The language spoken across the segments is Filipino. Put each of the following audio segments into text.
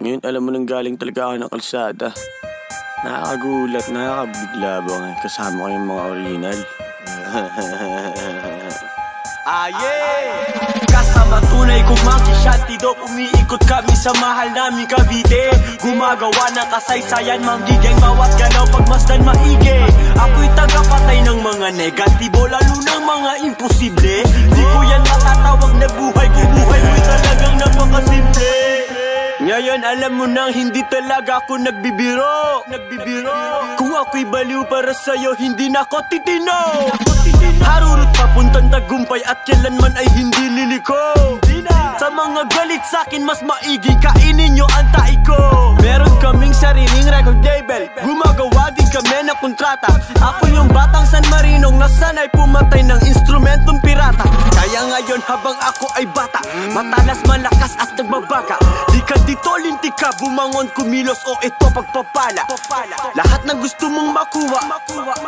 Ngayon alam mo nang galing talaga ako ng kalsada. Nakakagulat, nakakabigla ba ngayon kasama ko yung mga original. Kasama tunay kong monkey shot, tidok umiikot kami sa mahal namin Cavite. Gumagawa ng kasaysayan, manggigeng bawat galaw pagmasdan maigi. Ako'y tagapatay ng mga negatibo, lalo ng mga imposible. Di ko yan matatawag na buhay, kung buhay mo'y talagang napakasimple. Ngayon alam mo nang hindi talaga ako nagbibiro. Kung ako'y baliw para sa'yo, hindi na ako titino. Harurot papuntang tagumpay at kailanman ay hindi liliko. Sa mga galit sa'kin, mas maiging kainin nyo ang tae ko. Meron kaming sariling record label, gumagawa din kami ng kontrata. Ako yung batang San Marinong nasanay pumatay ng instrumentong pirata. Kaya ngayon habang ako ay bata, matalas, malakas at nagbabaga. Di ka dito lintik ka, bumangon, kumilos o ito pagpapala. Lahat ng gusto mong makuha,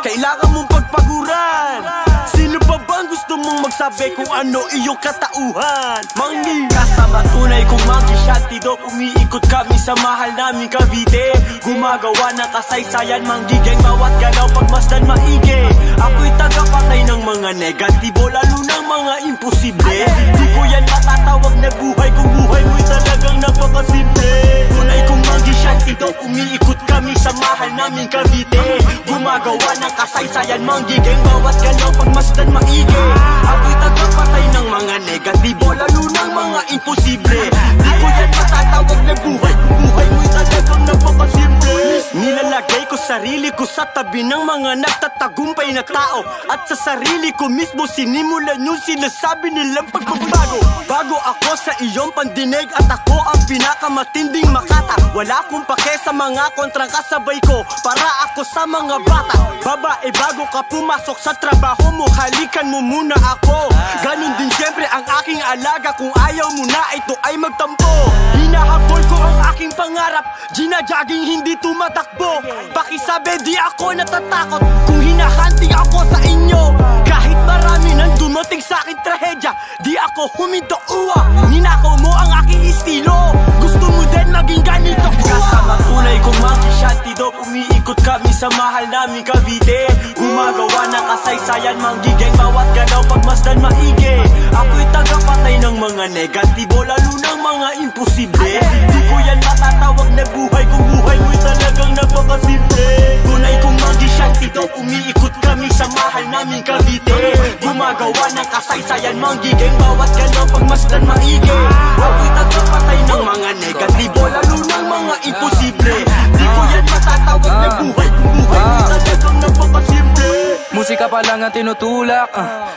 kailangan mong pagpaguran. Sino pa ba ang gusto mong magsabi kung ano iyong katauhan? Manggi kasama tunay kong monkey shot, tidok umiikot kami sa mahal namin Cavite. Gumagawa ng kasaysayan, manggigeng bawat galaw pagmasdan maigi. Ako'y tagapatay ng mga negatibo, lalo ng mga imposible. Di ko yan matatawag na buhay, kung buhay mo'y talagang napakasimple. Tunay kong monkey shot, tidok umiikot kami sa mahal namin Cavite. Gumagawa ng kasaysayan, manggigeng bawat galaw pagmasdan maigi. Ako'y tagapatay ng mga negatibo, lalo ng mga imposible. Di ko yan matatawag na buhay, kung buhay mo'y talagang napakasimple. Nilalagay ko sarili ko sa tabi ng mga nagtatagumpay na tao, at sa sarili ko mismo sinimulan yung sinasabi nilang pagbabago. Bago ako sa iyong pandinig at ako ang pinakamatinding makata. Wala akong pake sa mga kontrang kasabay ko, para ako sa mga bata. Babae, bago ka pumasok sa trabaho mo, halikan mo muna ako. Ganon din siyempre ang aking alaga, kung ayaw mo na ito ay magtampo. Hinahabol ko ang aking pangarap, ginajaging hindi tumatakbo. Pakisabi di ako natatakot kung hinahanting ako sa inyo. Kahit marami nang dumating sa aking trahedya, di ako huminto uwa. Ninakaw mo ang aking estilo, gusto mo din maging ganito uwa. Kasama tunay kong monkey shot, tidok umiikot kami sa mahal namin Cavite. Gumagawa ng kasaysayan, manggigeng bawat galaw pagmasdan maigi. Ako'y tagapatay ng mga negatibo, lalo ng mga imposible. Di ko yan matatawag na buhay, kung buhay mo'y talagang napakasimple. Tunay kong monkey shot, tidok umiikot kami sa mahal namin Cavite. Gumagawa ng kasaysayan, manggigeng bawat galaw pagmasdan maigi. Ako'y tagapatay ng mga negatibo, lalo ng mga imposible. Di ko yan matatawag na buhay, kung buhay mo'y talagang napakasimple. Musika pa lang ang tinutulak,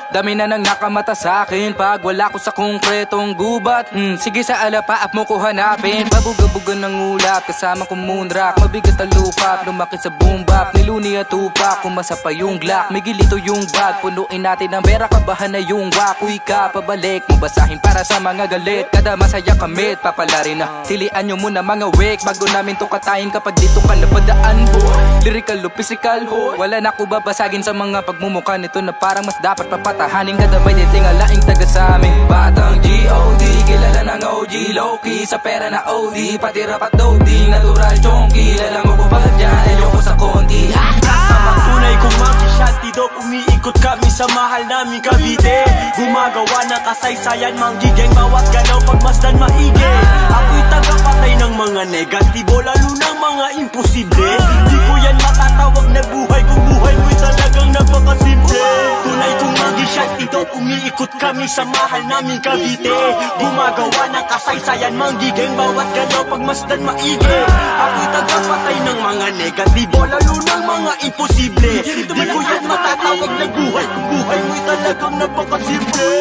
dami na nang nakamata sa akin pag wala ko sa konkretong gubat. Sige sa alapaap mo ko hanapin, pabugabugan ng ulap kasama kong moonrock. Mabigat ang lupa, lumaki sa boom bap, niluni at tupak, kumasa pa yung glock. May gilito yung bag, punuin natin ng pera, kabahan na yung wakoy ka. Pabalik mo basahin para sa mga galit, kada masaya kamit, papalarin na tilian nyo muna mga wake bago namin to katayin kapag dito ka napadaan boy. Lyrical o physical ho, wala na ko babasagin sa mga pagmumukha nito na parang mas dapat papatahanin. Kada may titingalaing taga sa amin. Batang G.O.D, kilala ng OG, low-key sa pera na OD, pati rapat doding, natural chonky. Lala mo ko ba dyan, ayoko sa konti. Kasama tunay kong monkey shot, tidok umiikot kami sa mahal namin Cavite. Gumagawa ng kasaysayan, manggigeng bawat galaw pagmasdan maigi. Ako'y tagapatay ng mga negatibo, lalo ng mga imposible. Di ko yan matatawag na buhay, kung buhay mo'y talagang napakasimple. Tunay kong monkey shot, tidok umiikot kami sa mahal namin Cavite. Gumagawa ng kasaysayan, manggigeng bawat galaw pagmasdan maigi. Ako'y tagapatay ng mga negatibo, lalo ng mga imposible. Di ko yan matatawag na buhay, kung buhay mo'y talagang napakasimple.